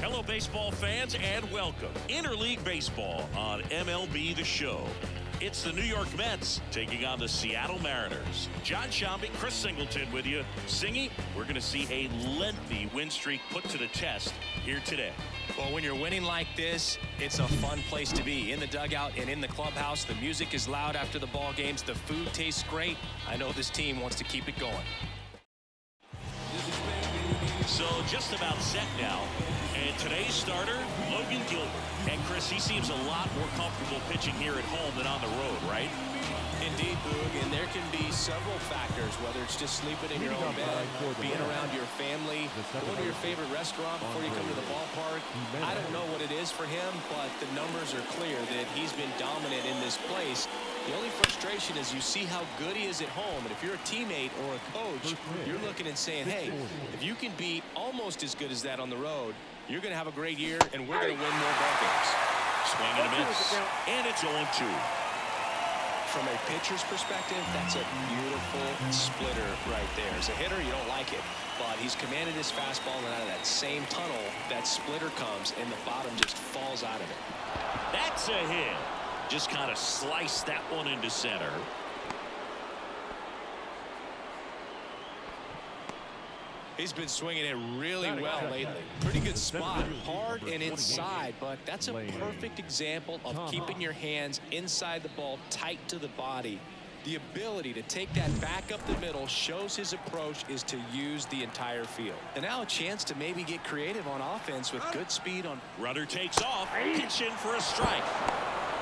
Hello, baseball fans, and welcome. Interleague Baseball on MLB The Show. It's the New York Mets taking on the Seattle Mariners. John Shambi, Chris Singleton with you. Singy, we're going to see a lengthy win streak put to the test here today. Well, when you're winning like this, it's a fun place to be. In the dugout and in the clubhouse, the music is loud after the ball games. The food tastes great. I know this team wants to keep it going. So just about set now. And today's starter, Logan Gilbert. And Chris, he seems a lot more comfortable pitching here at home than on the road, right? Indeed, Boog, and there can be several factors, whether it's just sleeping in your own bed, being around your family, going to your favorite restaurant before you come to the ballpark. I don't know what it is for him, but the numbers are clear that he's been dominant in this place. The only frustration is you see how good he is at home, and if you're a teammate or a coach, you're looking and saying, hey, if you can be almost as good as that on the road, you're going to have a great year, and we're going to win more ball games. Swing and a miss, and it's 0-2. From a pitcher's perspective, that's a beautiful splitter right there. As a hitter, you don't like it, but he's commanded his fastball, and out of that same tunnel, that splitter comes, and the bottom just falls out of it. That's a hit. Just kind of sliced that one into center. He's been swinging it really well lately. Pretty good spot, hard and inside, but that's a perfect example of keeping your hands inside the ball, tight to the body. The ability to take that back up the middle shows his approach is to use the entire field. And now a chance to maybe get creative on offense with good speed on. Runner takes off, pitch in for a strike.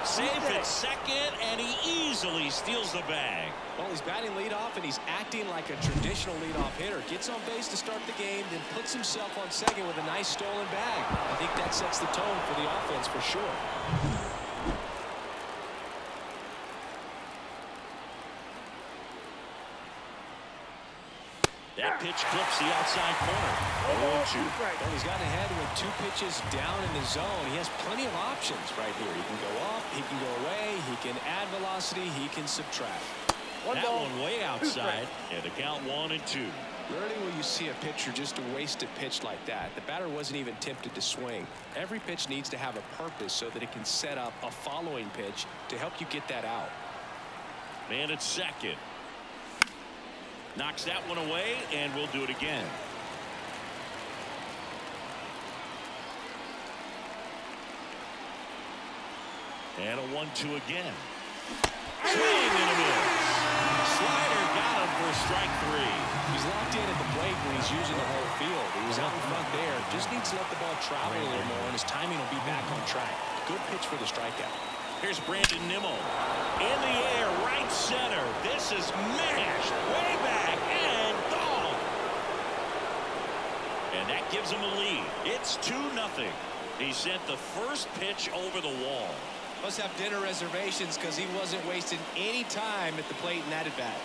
Safe at second, and he easily steals the bag. Well, he's batting leadoff, and he's acting like a traditional leadoff hitter. Gets on base to start the game, then puts himself on second with a nice stolen bag. I think that sets the tone for the offense for sure. That pitch clips the outside corner. 0-2. Well, he's gotten ahead with 2 pitches down in the zone. He has plenty of options right here. He can go up, he can go away, he can add velocity, he can subtract. That one way outside, and the count 1-2. Rarely will you see a pitcher just waste a pitch like that. The batter wasn't even tempted to swing. Every pitch needs to have a purpose so that it can set up a following pitch to help you get that out. Man at second. Knocks that one away, and we'll do it again. And a 1-2 again. Swing and a miss. Slider got him for strike 3. He's locked in at the plate when he's using the whole field. He was out in front there. Just needs to let the ball travel a little more, and his timing will be back on track. Good pitch for the strikeout. Here's Brandon Nimmo. In the air, right center. This is mashed way back and gone. And that gives him a lead. It's 2-0. He sent the first pitch over the wall. Must have dinner reservations because he wasn't wasting any time at the plate in that at bat.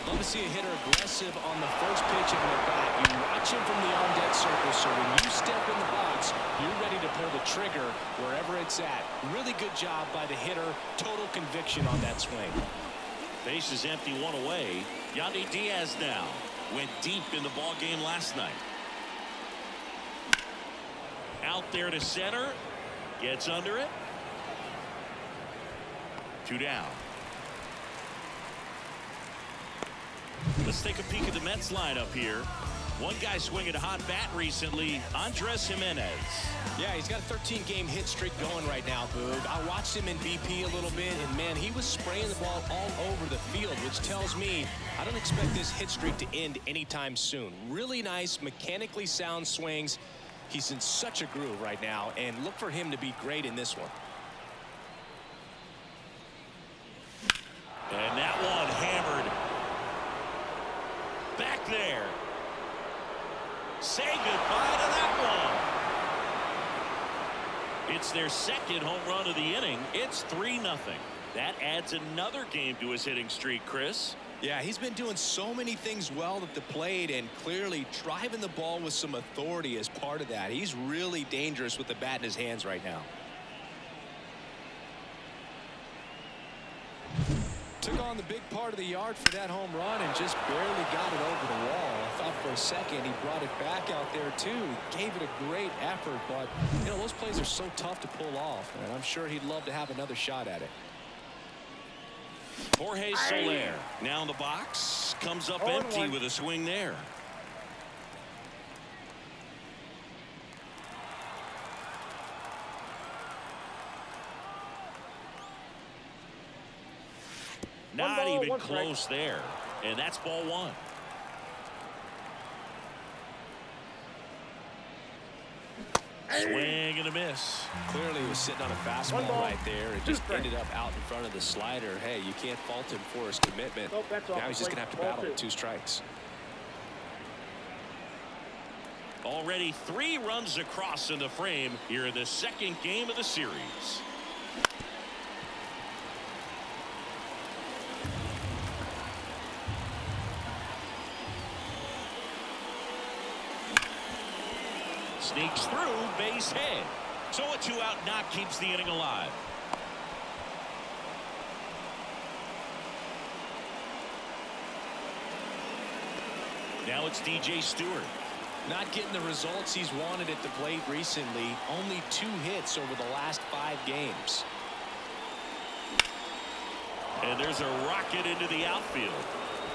Love to see a hitter aggressive on the first pitch of an at-bat. You watch him from the on-deck circle, so when you step in the box, you're ready to pull the trigger wherever it's at. Really good job by the hitter. Total conviction on that swing. Base is empty, 1 away. Yandy Diaz now went deep in the ball game last night. Out there to center. Gets under it. 2 down. Let's take a peek at the Mets lineup here. One guy swinging a hot bat recently, Andres Jimenez. Yeah, he's got a 13-game hit streak going right now, Boog. I watched him in BP a little bit, and, man, he was spraying the ball all over the field, which tells me I don't expect this hit streak to end anytime soon. Really nice, mechanically sound swings. He's in such a groove right now, and look for him to be great in this one. And that one hammered. Back there. Say goodbye to that one. It's their second home run of the inning. It's 3-0. That adds another game to his hitting streak, Chris. Yeah, he's been doing so many things well at the plate and clearly driving the ball with some authority as part of that. He's really dangerous with the bat in his hands right now. Took on the big part of the yard for that home run and just barely got it over the wall. I thought for a second he brought it back out there too. He gave it a great effort, but you know, those plays are so tough to pull off, and I'm sure he'd love to have another shot at it. Jorge Soler now in the box, comes up empty with a swing there. Not even close there, and that's ball one. Swing and a miss. Clearly he was sitting on a fastball right there and just ended up out in front of the slider. Hey, you can't fault him for his commitment. Now he's just gonna have to battle with 2 strikes. Already 3 runs across in the frame here in the second game of the series. Sneaks through, base hit. So a 2-out knock keeps the inning alive. Now it's DJ Stewart. Not getting the results he's wanted at the plate recently. Only 2 hits over the last 5 games. And there's a rocket into the outfield.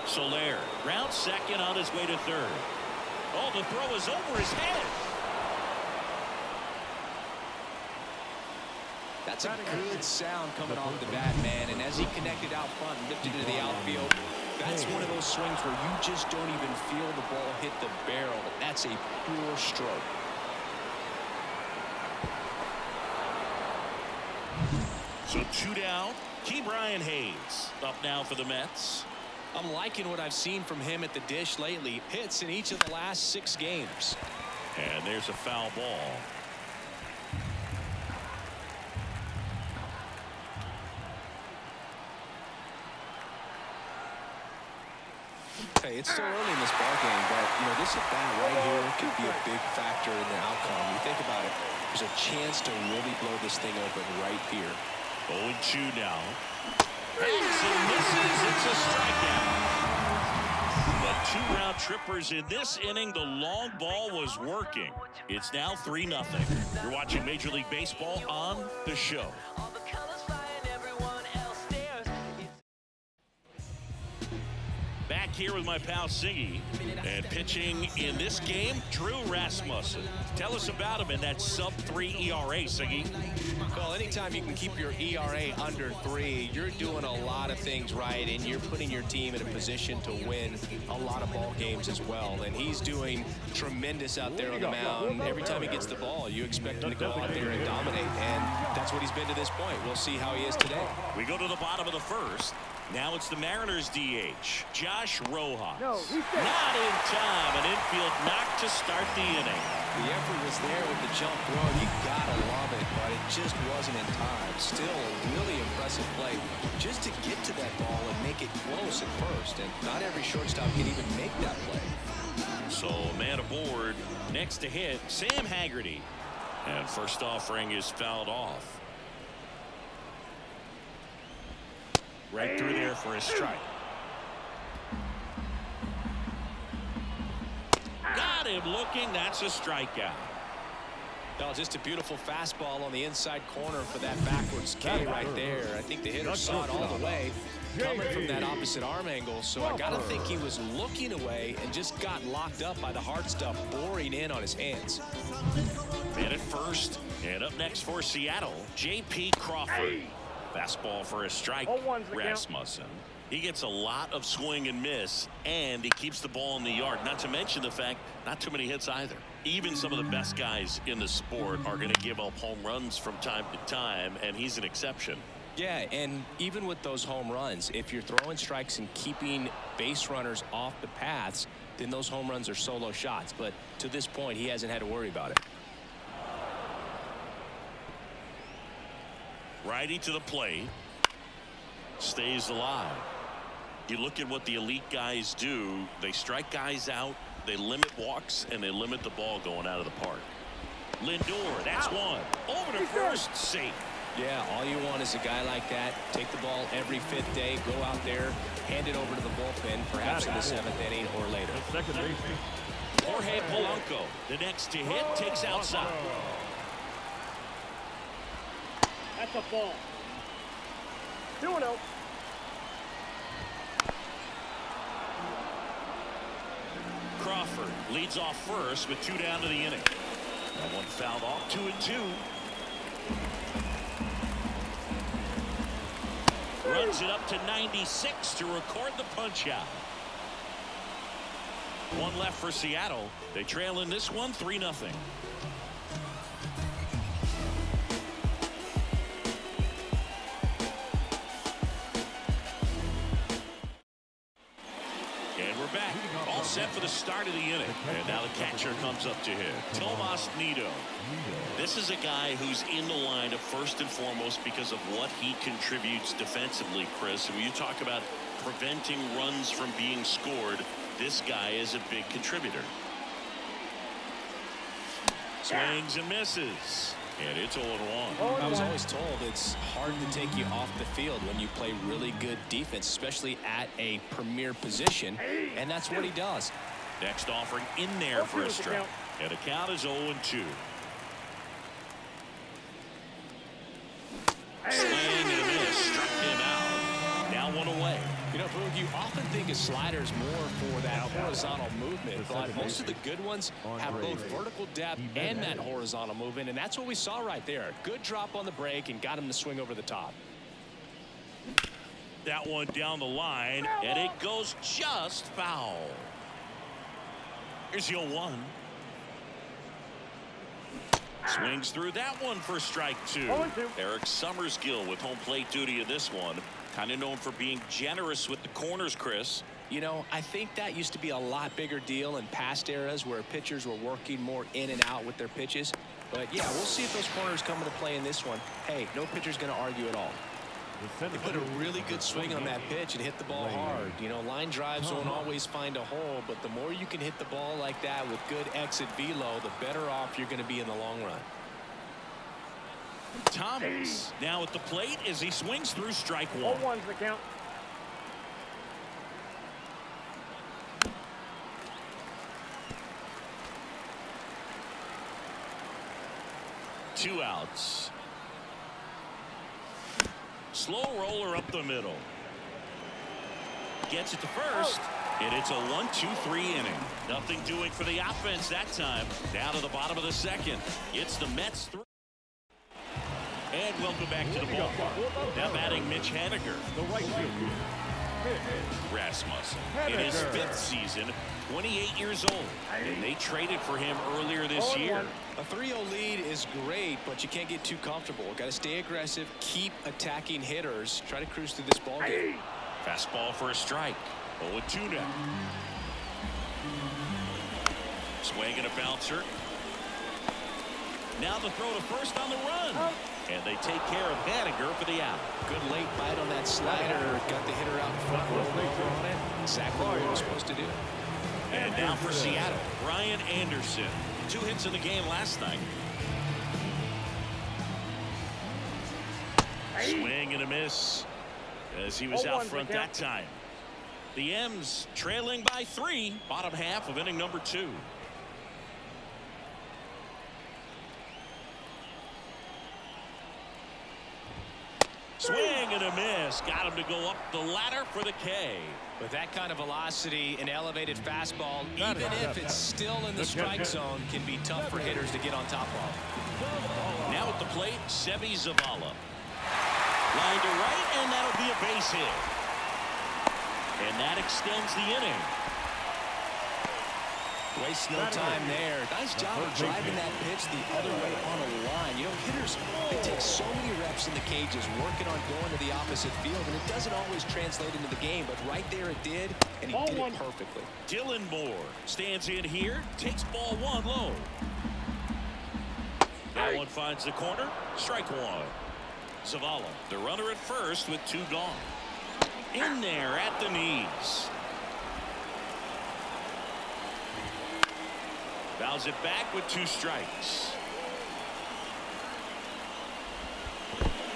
Soler rounds second on his way to third. Oh, the throw is over his head. That's a good sound coming off the bat, man. And as he connected out front and lifted into the outfield, that's one of those swings where you just don't even feel the ball hit the barrel. That's a pure stroke. So 2 down. Ke'Bryan Hayes up now for the Mets. I'm liking what I've seen from him at the dish lately. Hits in each of the last 6 games. And there's a foul ball. Hey, it's still early in this ball game, but you know, this at bat right here could be a big factor in the outcome. You think about it, there's a chance to really blow this thing open right here. 0-2 now. Hangs and misses. It's a strikeout. The 2 round trippers in this inning. The long ball was working. It's now 3-0. You're watching Major League Baseball on the show. Back here with my pal Siggy, and pitching in this game, Drew Rasmussen. Tell us about him in that sub-3 ERA, Siggy. Well, anytime you can keep your ERA under 3, you're doing a lot of things right, and you're putting your team in a position to win a lot of ball games as well. And he's doing tremendous out there on the mound. Every time he gets the ball, you expect him to go out there and dominate, and that's what he's been to this point. We'll see how he is today. We go to the bottom of the first. Now it's the Mariners DH, Josh Rojas. Not in time. An infield knock to start the inning. The effort was there with the jump throw. You gotta love it, but it just wasn't in time. Still a really impressive play just to get to that ball and make it close at first. And not every shortstop can even make that play. So man aboard. Next to hit, Sam Haggerty. And first offering is fouled off. Right through there for a strike. Got him looking. That's a strikeout. Well, just a beautiful fastball on the inside corner for that backwards K right there. I think the hitter saw it all the way coming from that opposite arm angle. So I got to think he was looking away and just got locked up by the hard stuff boring in on his hands. Man at first. And up next for Seattle, J.P. Crawford. Fastball for a strike. Rasmussen. He gets a lot of swing and miss, and he keeps the ball in the yard. Not to mention the fact, not too many hits either. Even some of the best guys in the sport are going to give up home runs from time to time, and he's an exception. Yeah, and even with those home runs, if you're throwing strikes and keeping base runners off the paths, then those home runs are solo shots. But to this point, he hasn't had to worry about it. Righty to the plate. Stays alive. You look at what the elite guys do. They strike guys out, they limit walks, and they limit the ball going out of the park. Lindor, that's one. Over to first, safe. Yeah, all you want is a guy like that. Take the ball every 5th day, go out there, hand it over to the bullpen, perhaps in the 7th inning or later. Jorge Polanco, the next to hit, takes outside. That's a ball. 2-0. Crawford leads off first with 2 down to the inning. That one fouled off, 2-2. Runs it up to 96 to record the punch out. One left for Seattle. They trail in this one 3-0. And we're back. All set for the start of the inning. And now the catcher comes up to hit. Tomas Nido. This is a guy who's in the lineup first and foremost because of what he contributes defensively, Chris. And when you talk about preventing runs from being scored, this guy is a big contributor. Swings and misses. And it's 0-1. I was always told it's hard to take you off the field when you play really good defense, especially at a premier position, and that's what he does. Next offering in there for a strike. And the count is 0-2. Swing and a miss. Struck him out. Now one away. You know, Boog, you often think of sliders more for that horizontal movement, but most of the good ones have both vertical depth and that horizontal movement, and that's what we saw right there. Good drop on the break and got him to swing over the top. That one down the line, and it goes just foul. Here's the 0-1. Swings through that one for strike 2. Eric Summersgill with home plate duty in this one. Kind of known for being generous with the corners, Chris. You know, I think that used to be a lot bigger deal in past eras where pitchers were working more in and out with their pitches. But, yeah, we'll see if those corners come into play in this one. Hey, no pitcher's going to argue at all. They put a really good swing on that pitch and hit the ball hard. You know, line drives don't always find a hole, but the more you can hit the ball like that with good exit velo, the better off you're going to be in the long run. Thomas now at the plate as he swings through strike 1. 0-1's the count. Two outs. Slow roller up the middle. Gets it to first. And it's a 1-2-3 inning. Nothing doing for the offense that time. Down to the bottom of the second. It's the Mets 3. And welcome back to the ballpark. Now batting Mitch Haniger. The right field. Rasmussen in his 5th season, 28 years old. And they traded for him earlier this year. A 3-0 lead is great, but you can't get too comfortable. Got to stay aggressive, keep attacking hitters, try to cruise through this ball game. Fastball for a strike. 0-2 now. Swing and a bouncer. Now the throw to first on the run. And they take care of Haniger for the out. Good late bite on that slider. Got the hitter out in front, rolled over on it. Exactly what he was supposed to do. And now for Seattle, Brian Anderson. 2 hits in the game last night. Swing and a miss as he was out front that time. The M's trailing by 3, bottom half of inning number 2. Swing and a miss. Got him to go up the ladder for the K. With that kind of velocity, an elevated fastball, even if it's still in the strike zone, can be tough for hitters to get on top of. Now at the plate, Seby Zavala. Line to right, and that'll be a base hit. And that extends the inning. Waste no time there. Nice job of driving that pitch the other way on a line. You know, hitters, they take so many reps in the cages working on going to the opposite field, and it doesn't always translate into the game, but right there it did, and he did it perfectly. Dylan Moore stands in here, takes ball 1 low. That one finds the corner. Strike 1. Zavala, the runner at first with 2 gone. In there at the knees. Fouls it back with 2 strikes.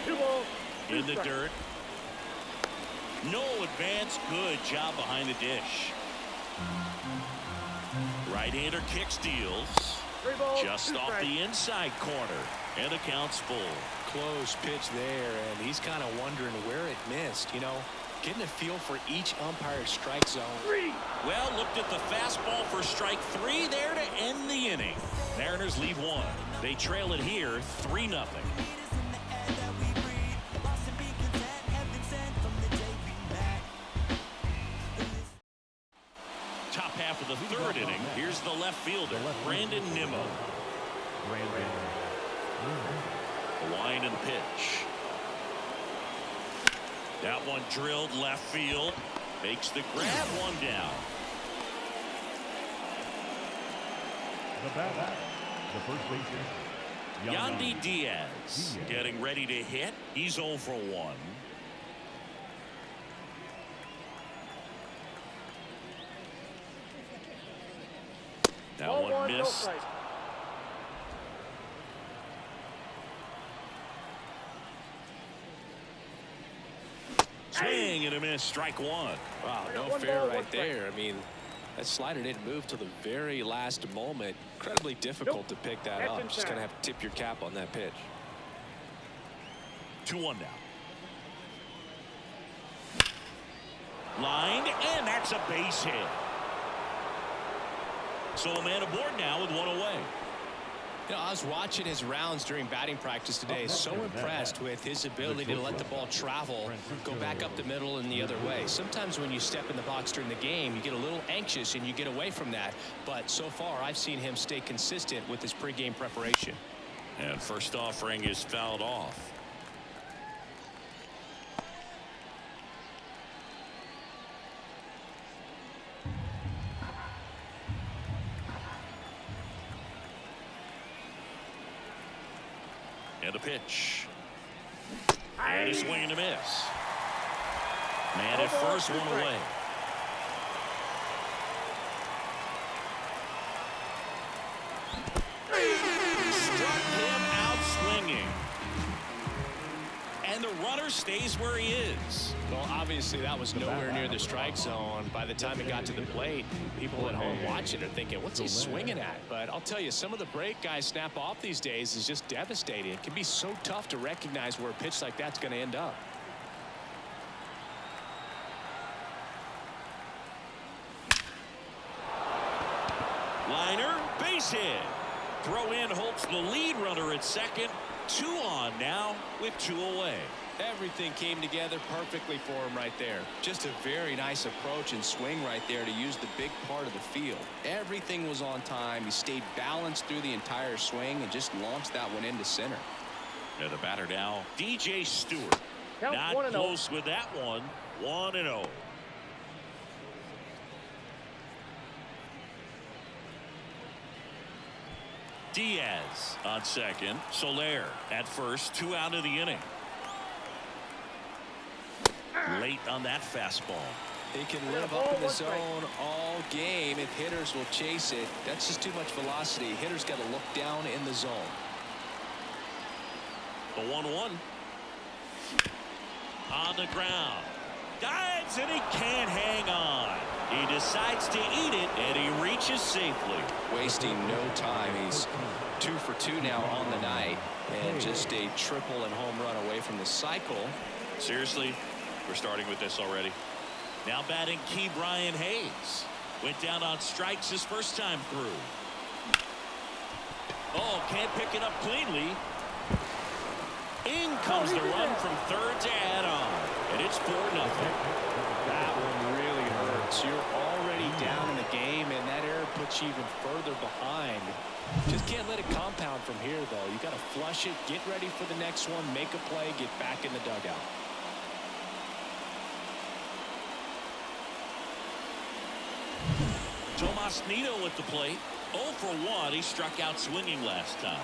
2 balls. In the dirt. No advance. Good job behind the dish. Right-hander kick steals. 3 balls. Just 2 off strikes. the inside corner. And the count's full. Close pitch there, and he's kind of wondering where it missed. You know, getting a feel for each umpire's strike zone. 3. Well, looked at the fastball for strike 3 there to end the inning. Mariners leave 1. They trail it here 3-0. Top half of the 3rd inning. Here's the left fielder, Brandon Nimmo. The line and pitch. That one drilled left field. Makes the grab, 1 down. The batter, the first baseman, Yandy Diaz getting ready to hit. He's 0 for 1. That Ball one 1, no missed. strike. Swing and a miss. Strike 1. Wow, no One fair ball, right 1 strike. there. I mean, that slider didn't move till the very last moment. Incredibly difficult to pick that That's up. in Just going to time. have to tip your cap on that pitch. 2-1 now. Line, and that's a base hit. So a man aboard now with 1 away. You know, I was watching his rounds during batting practice today. So impressed with his ability to let the ball travel, go back up the middle and the other way. Sometimes when you step in the box during the game, you get a little anxious and you get away from that. But so far, I've seen him stay consistent with his pregame preparation. And first offering is fouled off. And a pitch. And a swing and a miss. Man at first, 1 away. Struck him out swinging. And the runner stays where he is. Well, obviously, that was nowhere near the strike zone. By the time it got to the plate, people at home watching are thinking, what's he swinging at? But I'll tell you, some of the break guys snap off these days is just devastating. It can be so tough to recognize where a pitch like that's going to end up. Liner, base hit. Throw in Holt's the lead runner at second. 2 on now with 2 away. Everything came together perfectly for him right there. Just a very nice approach and swing right there to use the big part of the field. Everything was on time. He stayed balanced through the entire swing and just launched that one into center. And the batter now, DJ Stewart. Count Not 1-0. close with that one. 1-0. Diaz on second. Soler at first. 2 out of the inning. Late on that fastball. He can live up in the zone all game if hitters will chase it. That's just too much velocity. Hitters got to look down in the zone. The 1-1. On the ground. Dives and he can't hang on. He decides to eat it and he reaches safely. Wasting no time. He's 2 for 2 now on the night and just a triple and home run away from the cycle. Seriously, we're starting with this already. Now batting Key Brian Hayes. Went down on strikes his first time through. Oh, can't pick it up cleanly. In comes the run from third to add on. And it's 4-0. That one really hurts. You're already down in the game, and that error puts you even further behind. Just can't let it compound from here, though. You got to flush it, get ready for the next one, make a play, get back in the dugout. Tomas Nido at the plate. 0 for 1. He struck out swinging last time.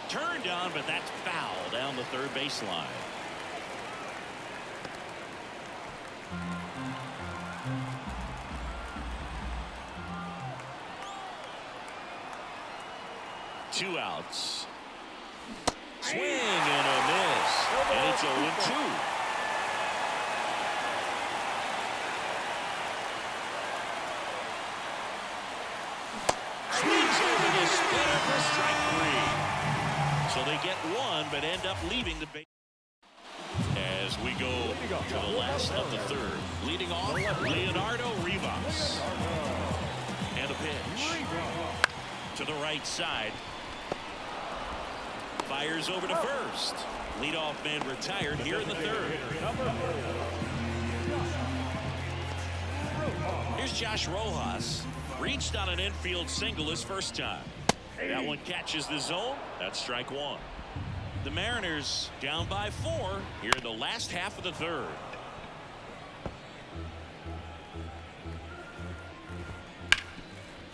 Turned on, but that's foul down the third baseline. Two outs. Swing and a miss. And it's 0-2. Swings over the splitter for strike 3. So they get one, but end up leaving the base. As we go to the last of the third. Leading off, Leonardo Rivas. And a pitch. To the right side. Fires over to first. Leadoff man retired here in the third. Here's Josh Rojas. Reached on an infield single his first time. That one catches the zone. That's strike 1. The Mariners down by 4 here in the last half of the third.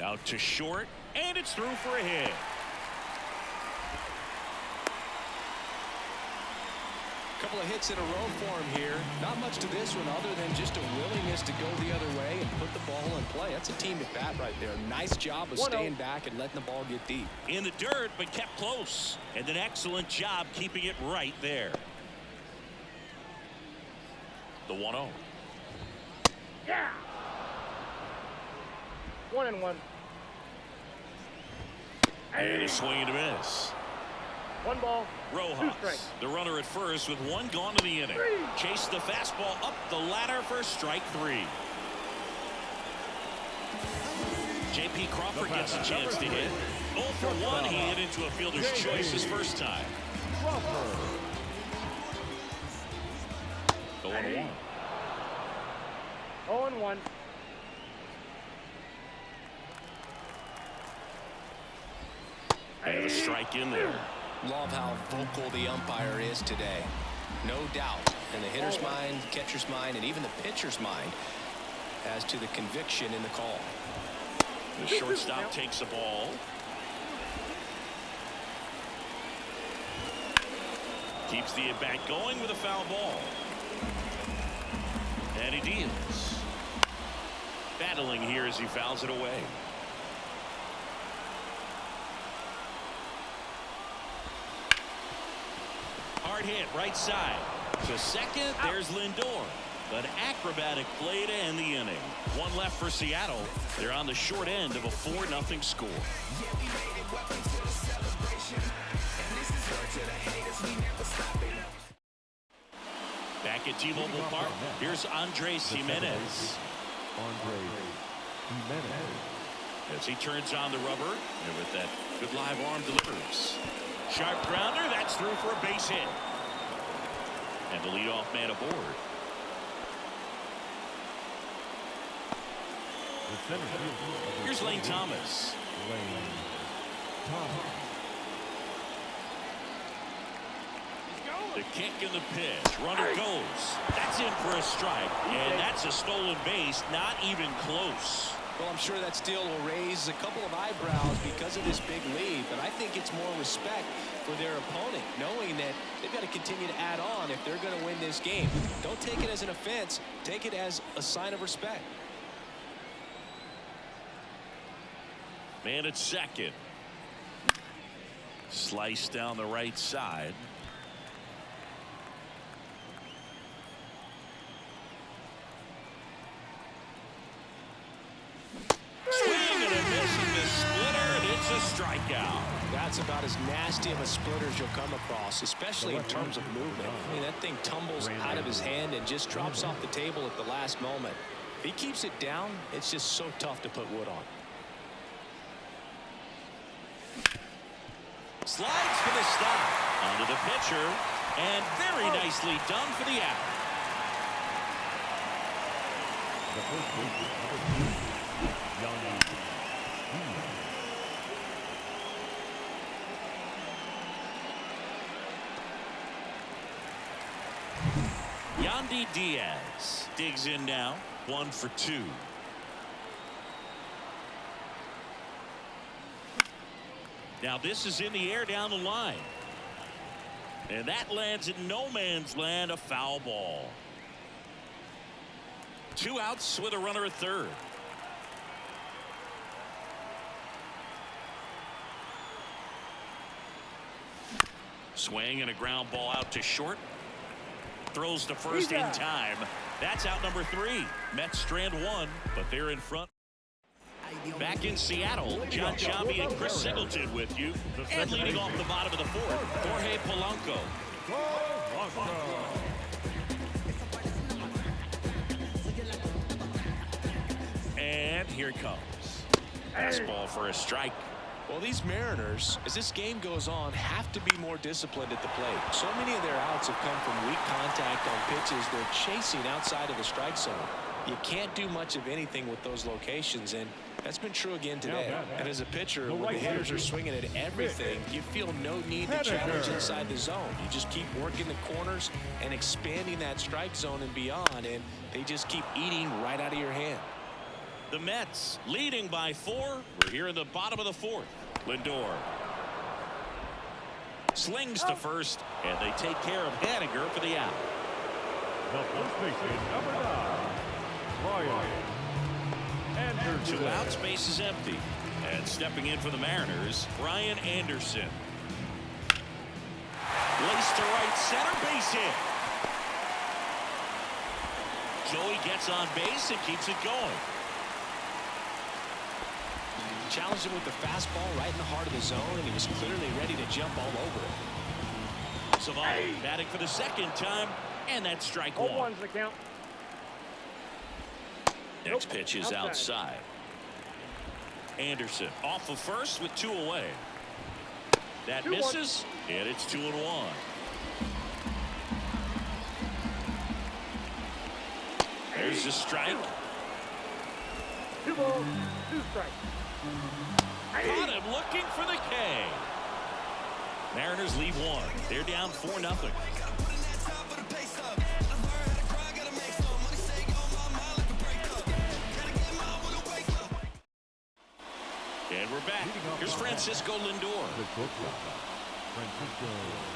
Out to short, and it's through for a hit. Couple of hits in a row for him here. Not much to this one other than just a willingness to go the other way and put the ball in play. That's a team at bat right there. Nice job of staying back and letting the ball get deep. In the dirt, but kept close. And an excellent job keeping it right there. The 1-0. Yeah. 1-1. And a swing and a miss. 1 ball. Rojas, the runner at first with 1 gone to the inning. Chased the fastball up the ladder for strike 3. J.P. Crawford gets a chance to hit. 0 for 1. He hit into a fielder's choice his first time. 0-1. 0-1. And a strike in there. Love how vocal the umpire is today. No doubt in the hitter's mind, the catcher's mind, and even the pitcher's mind as to the conviction in the call. The shortstop takes the ball. Keeps the at-bat going with a foul ball. And he deals. Battling here as he fouls it away. Hard hit right side. To second, there's Lindor. An acrobatic play to end the inning. 1 left for Seattle. They're on the short end of a 4-0 score. Back at T-Mobile Park, here's Andres Jimenez. As he turns on the rubber, and with that good live arm delivers. Sharp grounder, that's through for a base hit. And the leadoff man aboard. Here's Lane Thomas. The kick and the pitch. Runner goes. That's in for a strike. And that's a stolen base. Not even close. Well, I'm sure that steal will raise a couple of eyebrows because of this big lead, but I think it's more respect for their opponent, knowing that they've got to continue to add on if they're going to win this game. Don't take it as an offense. Take it as a sign of respect. Man at second. Slice down the right side. Strikeout. That's about as nasty of a splitter as you'll come across, especially in terms of movement. I mean, that thing tumbles out of his hand and just drops off the table at the last moment. If he keeps it down, it's just so tough to put wood on. Slides for the stop. Onto the pitcher. And very nicely done for the out. The first baseman, Yandy Diaz digs in now. 1 for 2. Now this is in the air down the line. And that lands in no man's land, a foul ball. 2 outs with a runner at third. Swing and a ground ball out to short. Throws to first in time. That's out number 3. Mets strand 1, but they're in front. Back in Seattle, John Shambi and Chris Singleton with you. And leading off the bottom of the 4th, Jorge Polanco. And here it comes. Fastball for a strike. Well, these Mariners, as this game goes on, have to be more disciplined at the plate. So many of their outs have come from weak contact on pitches they're chasing outside of the strike zone. You can't do much of anything with those locations, and that's been true again today. And as a pitcher, when the hitters are swinging at everything, you feel no need to challenge inside the zone. You just keep working the corners and expanding that strike zone and beyond, and they just keep eating right out of your hand. The Mets leading by 4. We're here in the bottom of the 4th. Lindor slings to first, and they take care of Haniger for the out. The first baseman, number 9, Brian Anderson. 2 outs, base is empty. And stepping in for the Mariners, Brian Anderson. Laced to right center, base hit. Joey gets on base and keeps it going. Challenged him with the fastball right in the heart of the zone, and he was clearly ready to jump all over it. Savant batting for the 2nd time, and that's strike 1. 0-1's the count. Next pitch is outside. Anderson off of first with 2 away. That misses, and it's 2-1. There's a strike. 2 balls, 2 strikes. Caught him looking for the K. Mariners leave 1. They're down 4-0. And we're back. Here's Francisco Lindor.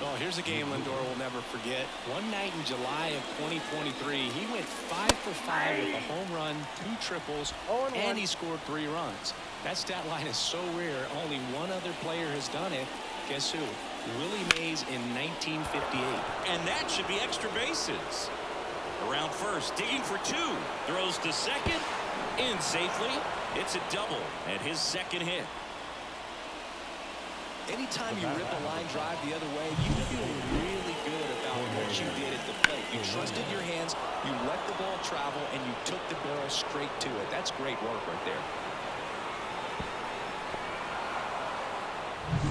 Oh, here's a game Lindor will never forget. One night in July of 2023, he went 5 for 5 with a home run, 2 triples, and he scored 3 runs. That stat line is so rare. Only one other player has done it. Guess who? Willie Mays in 1958. And that should be extra bases. Around first, digging for 2. Throws to second. In safely. It's a double and his 2nd hit. Anytime you rip a line drive the other way, you feel really good about what you did at the plate. You trusted your hands, you let the ball travel, and you took the barrel straight to it. That's great work right there.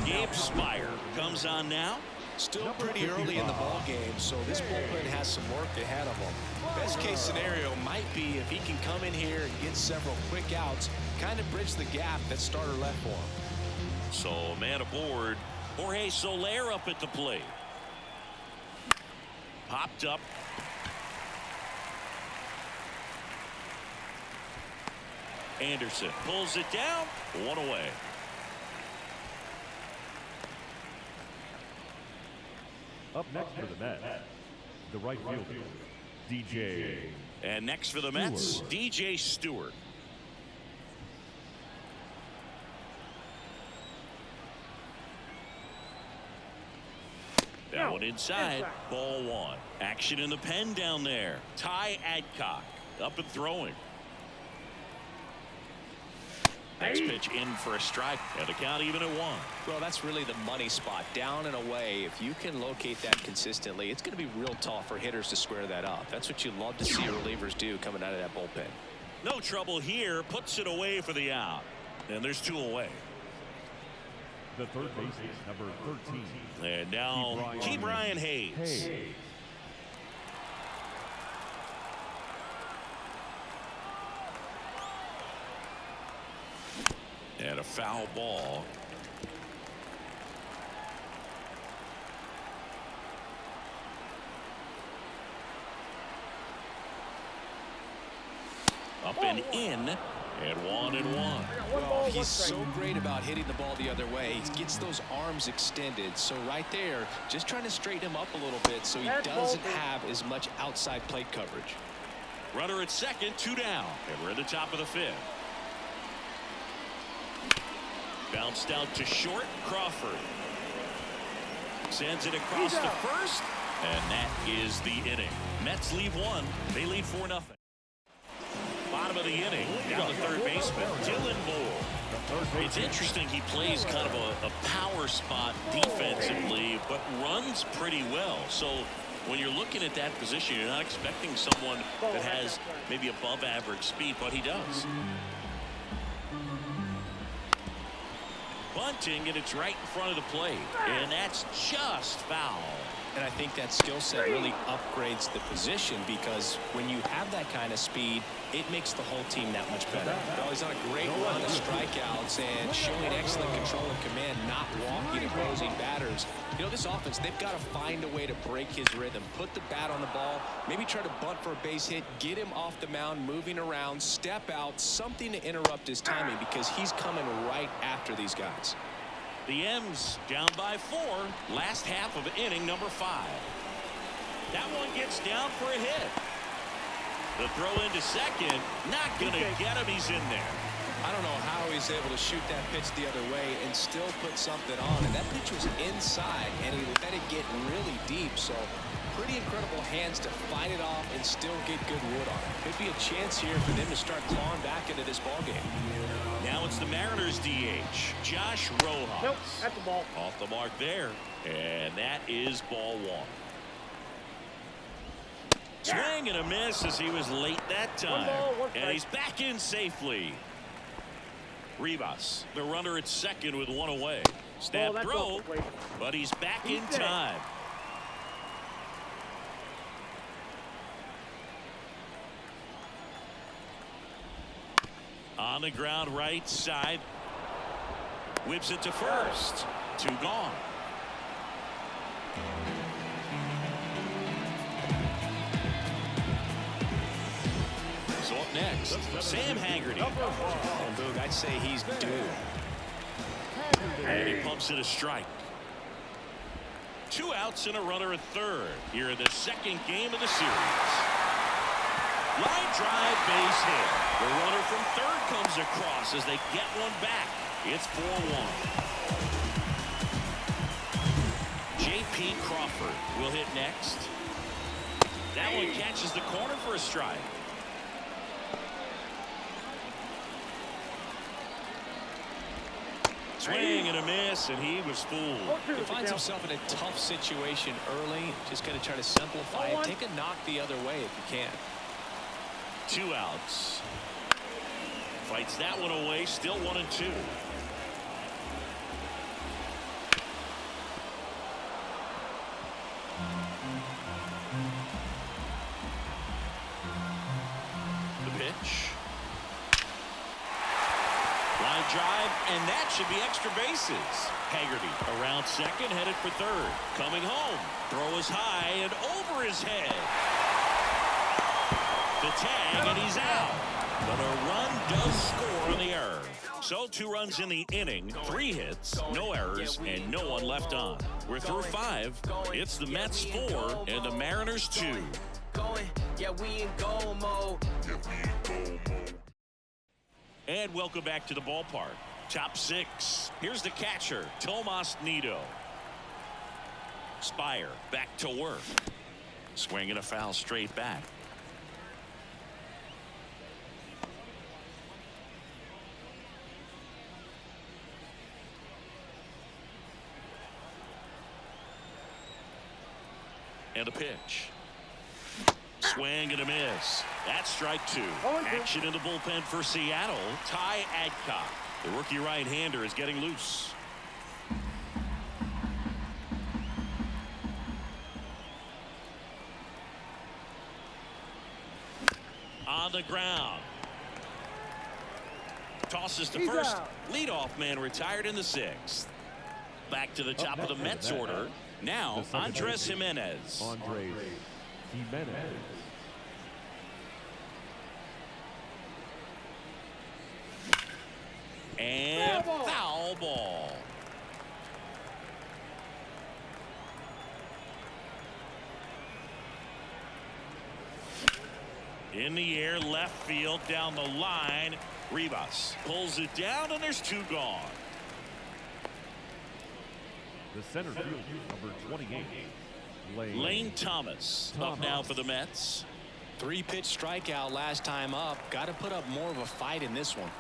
Gabe Spire comes on now. Still pretty early in the ball game, so this bullpen has some work ahead of him. Best case scenario might be if he can come in here and get several quick outs, kind of bridge the gap that starter left for him. So a man aboard. Jorge Soler up at the plate. Popped up. Anderson pulls it down. 1 away. Up next for the Mets, the right fielder, DJ. And next for the Mets, DJ Stewart. That one inside. Ball 1. Action in the pen down there. Ty Adcock up and throwing. Next pitch in for a strike, and the count even at 1. Well, that's really the money spot, down and away. If you can locate that consistently, it's going to be real tough for hitters to square that up. That's what you love to see relievers do coming out of that bullpen. No trouble here. Puts it away for the out. And there's 2 away. The third baseman, number 13. And now Ke'Bryan Hayes. And a foul ball. Up and in. And 1-1. Well, he's so great about hitting the ball the other way. He gets those arms extended. So right there, just trying to straighten him up a little bit so he doesn't have as much outside plate coverage. Runner at second, 2 down. And we're at the top of the 5th. Bounced out to short. Crawford sends it across to first. And that is the inning. Mets leave 1. They lead 4-0. Bottom of the inning, down the third baseman, Dylan Moore. It's interesting, he plays kind of a power spot defensively, but runs pretty well. So when you're looking at that position, you're not expecting someone that has maybe above average speed, but he does. Bunting, and it's right in front of the plate, and that's just foul. And I think that skill set really upgrades the position, because when you have that kind of speed, it makes the whole team that much better. Well, he's on a great run of strikeouts and showing excellent control and command, not walking opposing batters. You know, this offense, they've got to find a way to break his rhythm, put the bat on the ball, maybe try to bunt for a base hit, get him off the mound, moving around, step out, something to interrupt his timing, because he's coming right after these guys. The M's down by 4. Last half of inning number 5. That one gets down for a hit. The throw into second, not going to get him. He's in there. I don't know how he's able to shoot that pitch the other way and still put something on. And that pitch was inside, and he let it get really deep. So pretty incredible hands to fight it off and still get good wood on it. Could be a chance here for them to start clawing back into this ballgame. Now it's the Mariners DH, Josh Rojas. Nope, that's the ball. Off the mark there, and that is ball 1. Swing and a miss as he was late that time. And he's back in safely. Rivas, the runner at second with 1 away. Snap throw, but he's back in time. On the ground right side. Whips it to first. 2 gone. So up next, Sam Haggerty. And Boog, I'd say he's due. And he pumps it a strike. 2 outs and a runner at third here in the 2nd game of the series. Line drive, base hit. The runner from third comes across as they get one back. It's 4-1. J.P. Crawford will hit next. That one catches the corner for a strike. Swing and a miss, and he was fooled. He finds himself in a tough situation early. Just going to try to simplify it. Take a knock the other way if you can. 2 outs. Fights that one away. Still 1-2. The pitch. Line drive, and that should be extra bases. Haggerty around second, headed for third. Coming home. Throw is high and over his head. The tag, and he's out. But a run does score on the error. So 2 runs in the inning, 3 hits, no errors, and no one left on. We're through 5. It's the Mets 4 and the Mariners 2. And welcome back to the ballpark. Top 6. Here's the catcher, Tomas Nido. Spire back to work. Swinging a foul straight back. And a pitch. Swing and a miss. That's strike 2. Action in the bullpen for Seattle. Ty Adcock. The rookie right-hander is getting loose. On the ground. Tosses to first. Leadoff man retired in the 6th. Back to the top of the Mets order. Now, Andres Jimenez. Andres Jimenez. And foul ball. In the air, left field, down the line. Rivas pulls it down, and there's two gone. The center fielder, number 28, Lane Thomas up now for the Mets. 3-pitch strikeout last time up. Got to put up more of a fight in this one.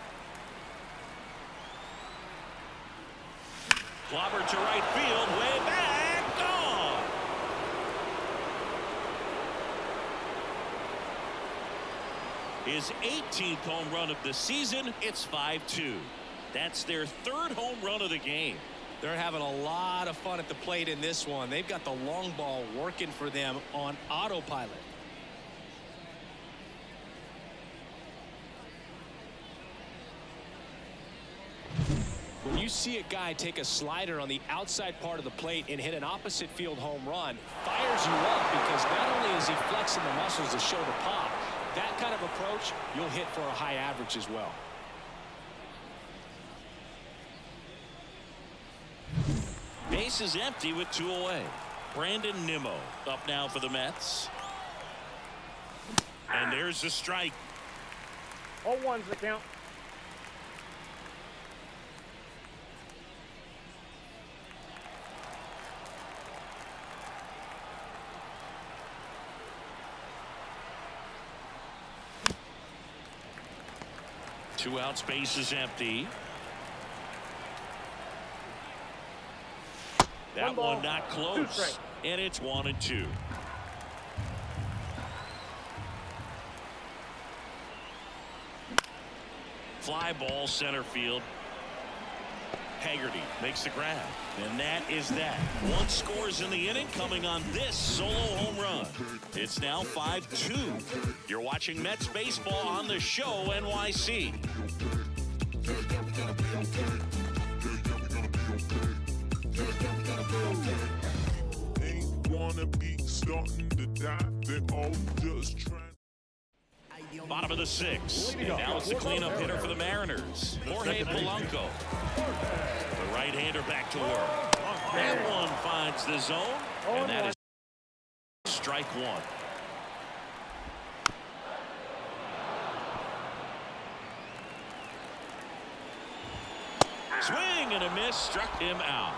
Clobber to right field, way back, gone. His 18th home run of the season. It's 5-2. That's their third home run of the game. They're having a lot of fun at the plate in this one. They've got the long ball working for them on autopilot. When you see a guy take a slider on the outside part of the plate and hit an opposite field home run, fires you up, because not only is he flexing the muscles to show the pop, that kind of approach, you'll hit for a high average as well. Base is empty with 2 away. Brandon Nimmo up now for the Mets. And there's the strike. 0-1's the count. Two outs, base is empty. That one not close. And it's 1-2. Fly ball center field. Haggerty makes the grab. And that is that. One scores in the inning, coming on this solo home run. It's now 5-2. You're watching Mets baseball on the show NYC. Ain't wanna be starting to die. They all just trying. Bottom of the 6th. And now it's the cleanup hitter for the Mariners, Jorge Polanco. The right-hander back to work. That one finds the zone, and that is strike one. Swing and a miss, struck him out.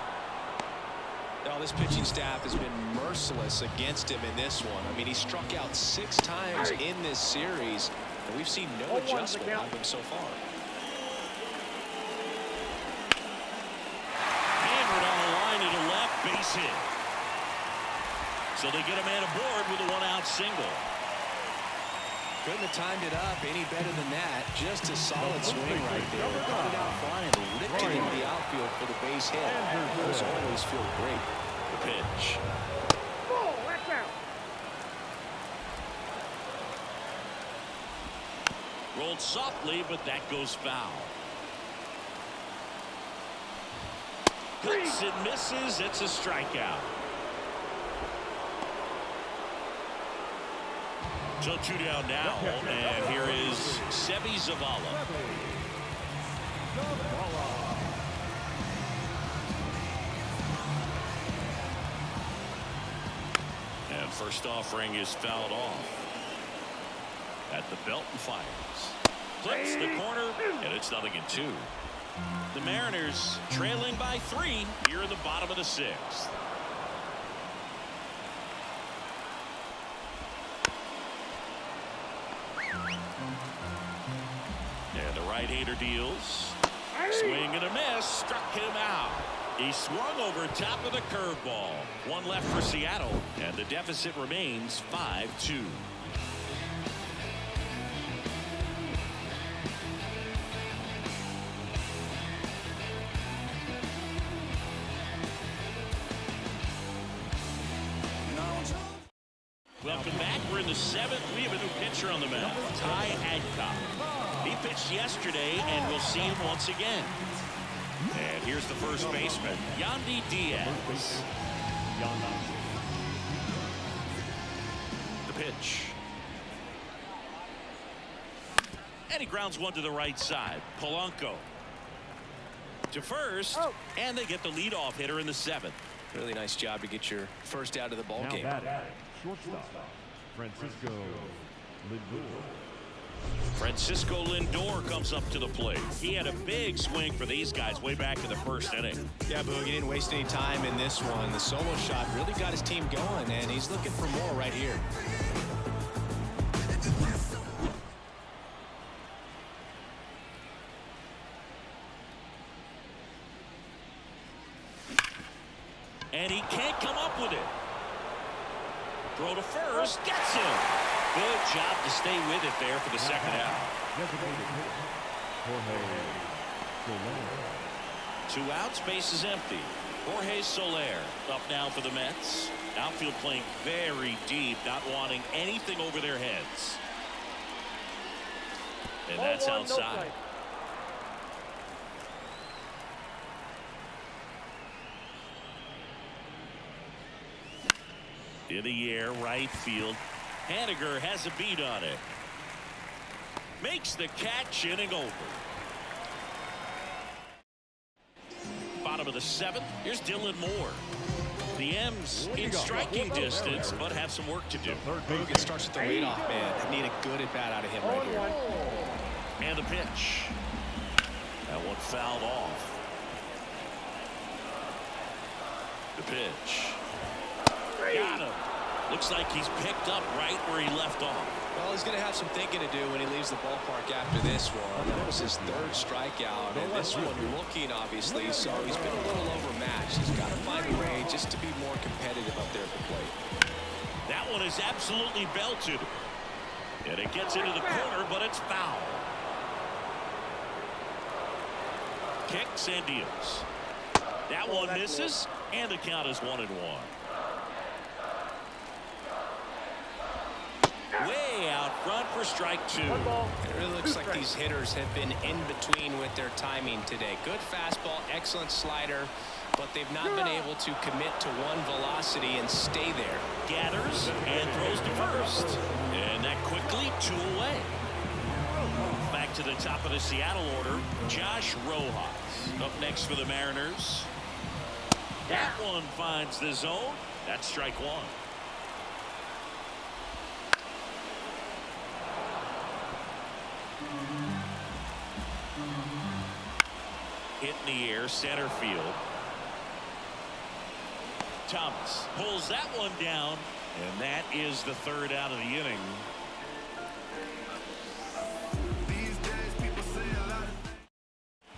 Now, this pitching staff has been merciless against him in this one. I mean, he struck out 6 times in this series, and we've seen no adjustment out of him so far. Hammered on the line to the left, base hit. So they get a man aboard with a 1-out single. Couldn't have timed it up any better than that. Just a solid swing right there. Got it out flying, ripped it into the outfield for the base hit. Those always feel great. The pitch. Oh, that's out. Rolled softly, but that goes foul. Cuts and misses. It's a strikeout. So 2 down now, and here is Sebi Zavala. And first offering is fouled off. At the belt and fires. Clips the corner, and it's 0-2. The Mariners trailing by 3 here in the bottom of the 6th. And the right-hander deals. Swing and a miss, struck him out. He swung over top of the curveball. 1 left for Seattle, and the deficit remains 5-2. Welcome back. We're in the 7th. We have a new pitcher on the mound, Ty Adcock. He pitched yesterday, and we'll see him once again. And here's the first baseman, Yandy Diaz. The pitch. And he grounds one to the right side. Polanco to first, and they get the leadoff hitter in the 7th. Really nice job to get your first out of the ball game. shortstop, Francisco Francisco Lindor comes up to the plate. He had a big swing for these guys way back in the first inning. Yeah, Boog, he didn't waste any time in this one. The solo shot really got his team going, and he's looking for more right here. And he can't come up with it. Throw to first, gets him. Good job to stay with it there for the second out. 2 outs, base is empty. Jorge Soler up now for the Mets. Outfield playing very deep, not wanting anything over their heads. And that's outside. In the air, right field. Haniger has a beat on it. Makes the catch, inning over. Bottom of the 7th. Here's Dylan Moore. The M's in striking distance, but have some work to do. Boog, it starts with the leadoff man. Need a good at bat out of him right here. And the pitch. That one fouled off. The pitch. Got him. Looks like he's picked up right where he left off. Well, he's going to have some thinking to do when he leaves the ballpark after this one. That was his 3rd strikeout, and this one looking, obviously, so he's been a little overmatched. He's got to find a way just to be more competitive up there at the plate. That one is absolutely belted. And it gets into the corner, but it's foul. Kicks and deals. That one misses, and the count is 1-1. Way out front for strike 2. It really looks like these hitters have been in between with their timing today. Good fastball, excellent slider, but they've not been able to commit to one velocity and stay there. Gathers and throws to first. And that quickly 2 away. Back to the top of the Seattle order. Josh Rojas up next for the Mariners. That one finds the zone. That's strike 1. Hit in the air, center field. Thomas pulls that one down, and that is the 3rd out of the inning.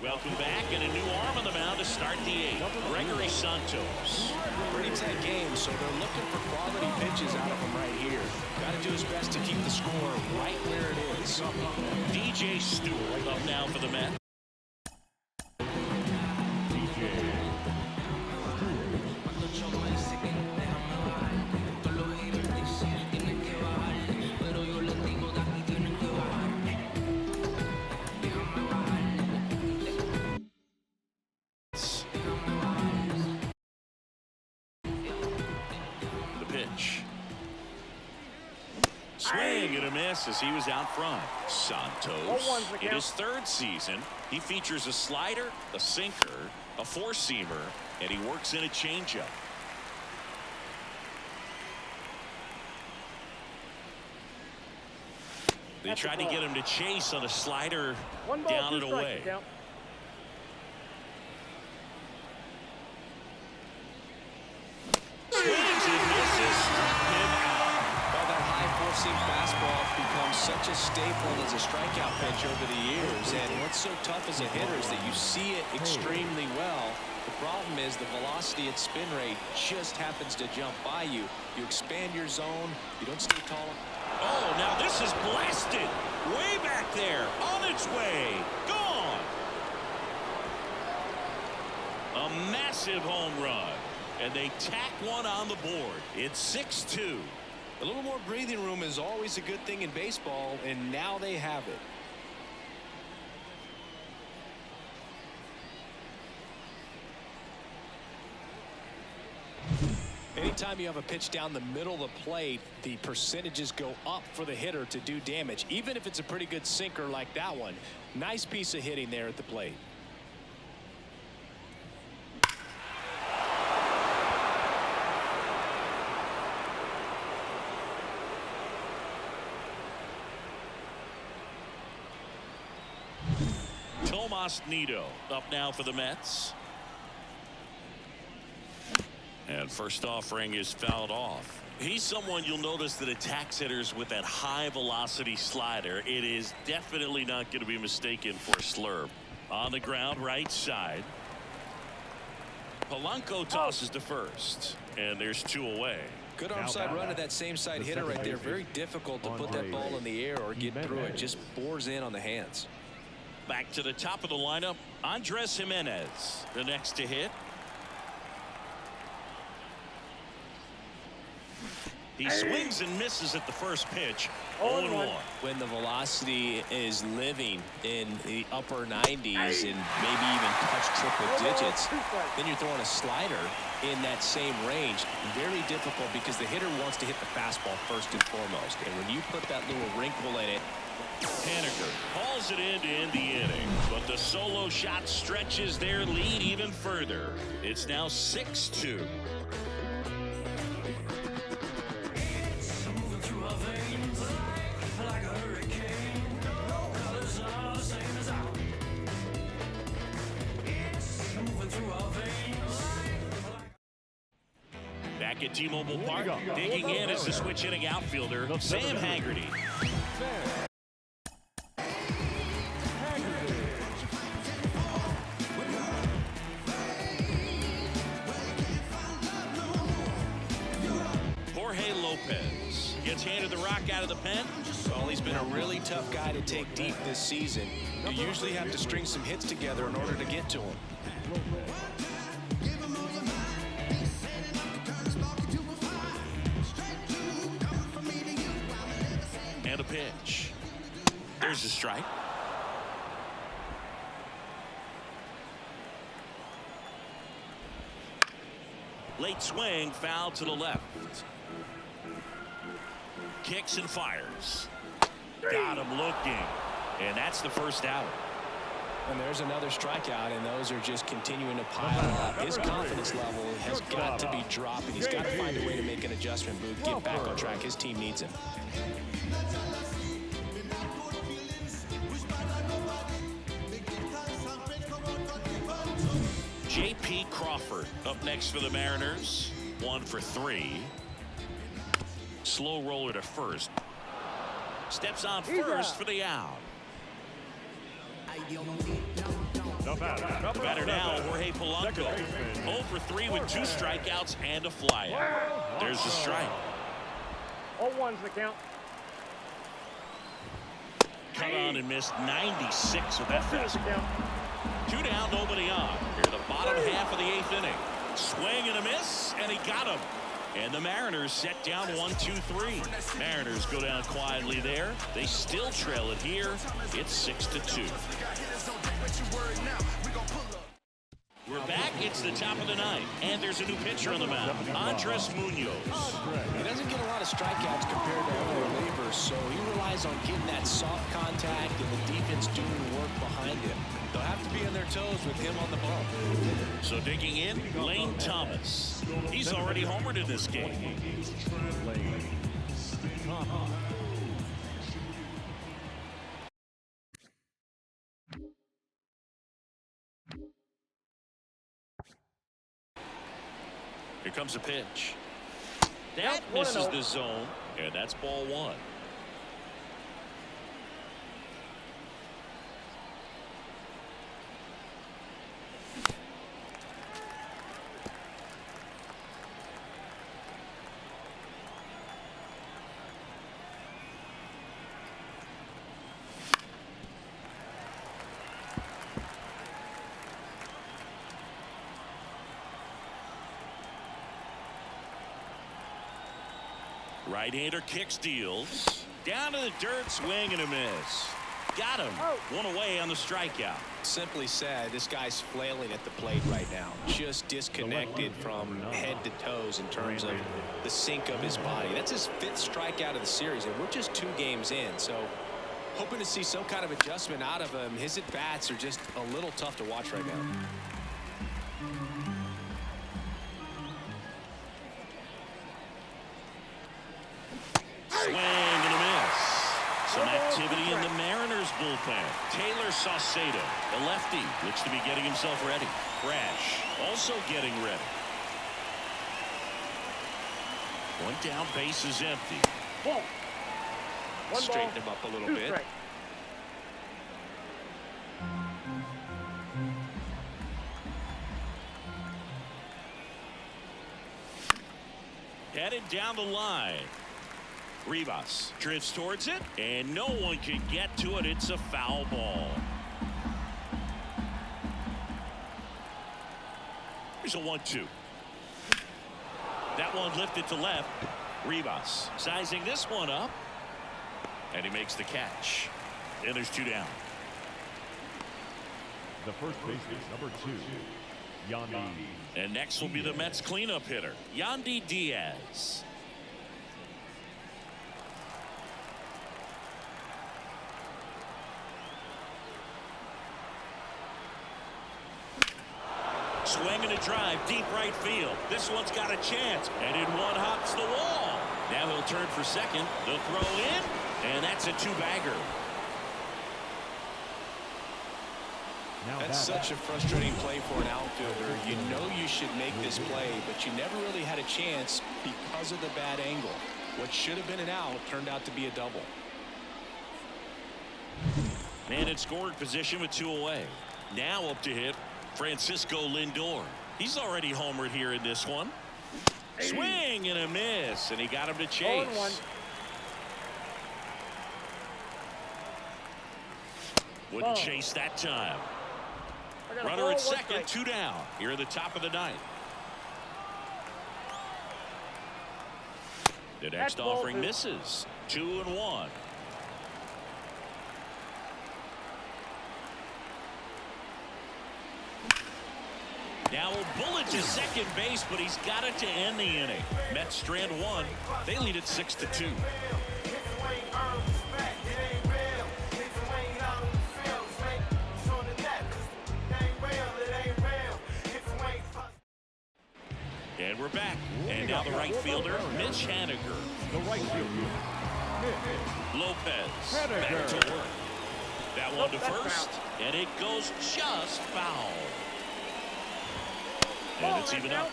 Welcome back, and a new arm on the mound to start the 8th. Gregory Santos. Pretty tight game, so they're looking for quality pitches out of him right here. Got to do his best to keep the score right where it is. DJ Stewart up now for the Mets. Swing and a miss as he was out front. Santos, in his 3rd season, he features a slider, a sinker, a 4-seamer, and he works in a changeup. They tried to get him to chase on a slider down and away. Swings and misses, struck him out. Well, that high 4-seam fastball becomes such a staple as a strikeout pitch over the years. And what's so tough as a hitter is that you see it extremely well. The problem is the velocity and spin rate just happens to jump by you. You expand your zone. You don't stay tall. Oh, now this is blasted. Way back there. On its way. Gone. A massive home run. And they tack one on the board. It's 6-2. A little more breathing room is always a good thing in baseball, and now they have it. Anytime you have a pitch down the middle of the plate, the percentages go up for the hitter to do damage, even if it's a pretty good sinker like that one. Nice piece of hitting there at the plate. Carlos Nido up now for the Mets. And first offering is fouled off. He's someone you'll notice that attacks hitters with that high velocity slider. It is definitely not going to be mistaken for a slurve. On the ground, right side. Polanco tosses to first, and there's 2 away. Good onside run to that same side hitter right there. Very difficult to put that ball in the air or get through it. Just bores in on the hands. Back to the top of the lineup, Andres Jimenez, the next to hit. He swings and misses at the first pitch. 0-1. When the velocity is living in the upper 90s and maybe even touch triple digits, then you're throwing a slider in that same range. Very difficult because the hitter wants to hit the fastball first and foremost. And when you put that little wrinkle in it, Haniger hauls it in to end the inning, but the solo shot stretches their lead even further. It's now 6-2. Back at T-Mobile Park, digging in is the switch hitting outfielder, Sam Haggerty. Jorge Lopez gets handed the rock out of the pen. well, he's been a really tough guy to take deep this season. You usually have to string some hits together in order to get to him. And a pitch. There's a strike. Late swing, foul to the left. Kicks and fires. Got him looking. And that's the first out. And there's another strikeout, and those are just continuing to pile up. His confidence level has got to be dropping. He's got to find a way to make an adjustment, Booth, get back on track. His team needs him. J.P. Crawford up next for the Mariners. 1 for 3. Slow roller to first. Steps on first for the out. The batter now, Jorge Polanco. 0 for 3 with 2 strikeouts and a flyout. There's the strike. 0-1's the count. Cut on and missed 96 with that fastball. 2 down, nobody on. Here the bottom half of the 8th inning. Swing and a miss, and he got him. And the Mariners set down 1-2-3. Mariners go down quietly there. They still trail it here. It's 6-2. We're back. It's the top of the 9th, and there's a new pitcher on the mound, Andres Munoz. He doesn't get a lot of strikeouts compared to other relievers, so he relies on getting that soft contact and the defense doing work behind him. They'll have to be on their toes with him on the bump. So digging in, Lane Thomas. He's already homered in this game. Here comes a pitch. That misses the zone, and that's ball 1. Right-hander kick steals. Down to the dirt, swing and a miss. Got him. 1 away on the strikeout. Simply said, this guy's flailing at the plate right now. Just disconnected from head to toes in terms of the sync of his body. That's his 5th strikeout of the series, and we're just 2 games in. So hoping to see some kind of adjustment out of him. His at-bats are just a little tough to watch right now. Swing and a miss. Some activity in the Mariners bullpen. Taylor Saucedo, the lefty, looks to be getting himself ready. Brash also getting ready. One down, base is empty. Ball. One Straighten ball, him up a little 2 bit. strikes. Headed down the line. Rivas drifts towards it, and no one can get to it. It's a foul ball. Here's a 1-2. That one lifted to left. Rivas sizing this one up, and he makes the catch. And there's 2 down. The first baseman, number 2, Yandy. And next will be the Mets cleanup hitter, Yandy Diaz. Swinging a drive, deep right field. This one's got a chance, and in one hops the wall. Now he'll turn for second. The throw in, and that's a 2-bagger. That's such a frustrating play for an outfielder. You know you should make this play, but you never really had a chance because of the bad angle. What should have been an out turned out to be a double. Man in scoring position with 2 away. Now up to hit Francisco Lindor. He's already homered here in this one. Swing and a miss, and he got him to chase. 0-1. Wouldn't chase that time. Runner at second, 2 down. Here at the top of the 9th. The next offering misses. 2-1. Now a bullet to second base, but he's got it to end the inning. Mets strand 1. They lead it 6-2. And we're back. And now the right fielder, Mitch Haniger. The right fielder, Lopez back to work. That one to first, and it goes just foul. And it's even up.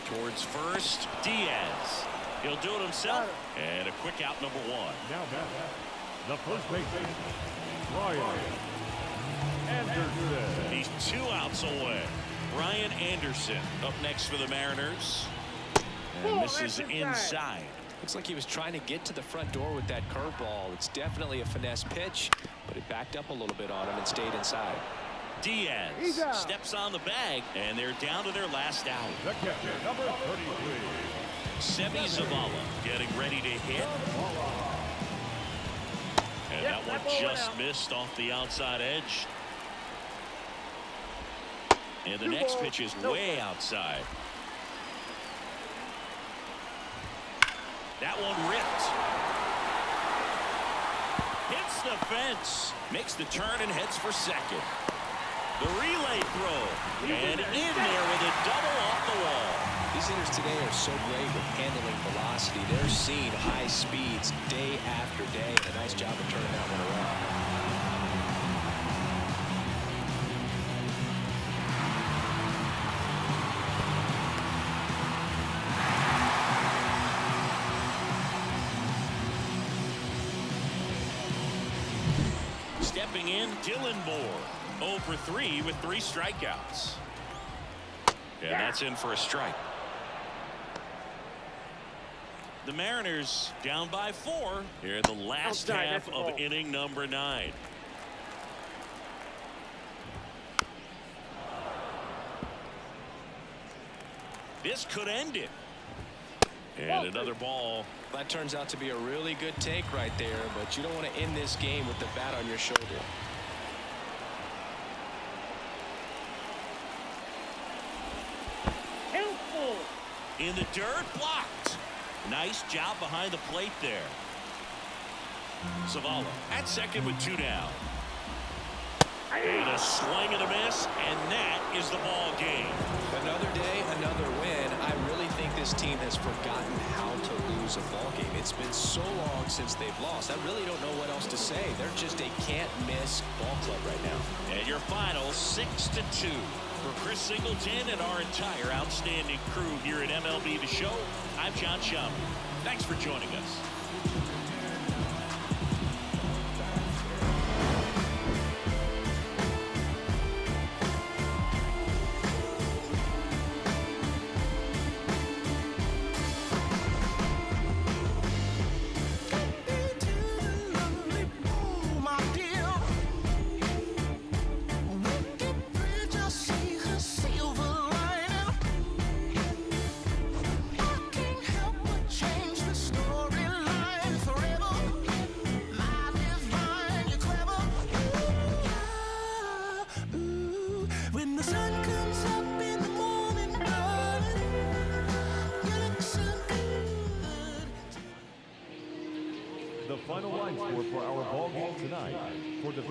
Towards first, Diaz. He'll do it himself. And a quick out, number 1. Now the first baseman, Ryan Anderson. He's 2 outs away. Ryan Anderson up next for the Mariners. And misses inside. Looks like he was trying to get to the front door with that curveball. It's definitely a finesse pitch, but it backed up a little bit on him and stayed inside. Diaz steps on the bag, and they're down to their last out. The catcher, number 33. Semi Zavala getting ready to hit. And that one just missed off the outside edge. And the next pitch is way outside. That one ripped. Hits the fence. Makes the turn and heads for second. The relay throw. And in there with a double off the wall. These hitters today are so great with handling velocity. They're seeing high speeds day after day. And a nice job of turning that one around. Stepping in, Dylan Moore. 0 for 3 with 3 strikeouts. And that's in for a strike. The Mariners down by 4 here in the last half of inning number 9. This could end it. And another ball. That turns out to be a really good take right there, but you don't want to end this game with the bat on your shoulder. In the dirt, blocked. Nice job behind the plate there. Zavala at second with 2 down. And a swing and a miss, and that is the ball game. Another day, another win. I really think this team has forgotten how to lose a ball game. It's been so long since they've lost. I really don't know what else to say. They're just a can't-miss ball club right now. And your final 6-2. For Chris Singleton and our entire outstanding crew here at MLB The Show, I'm John Schaub. Thanks for joining us. The final line score for our ball game tonight for the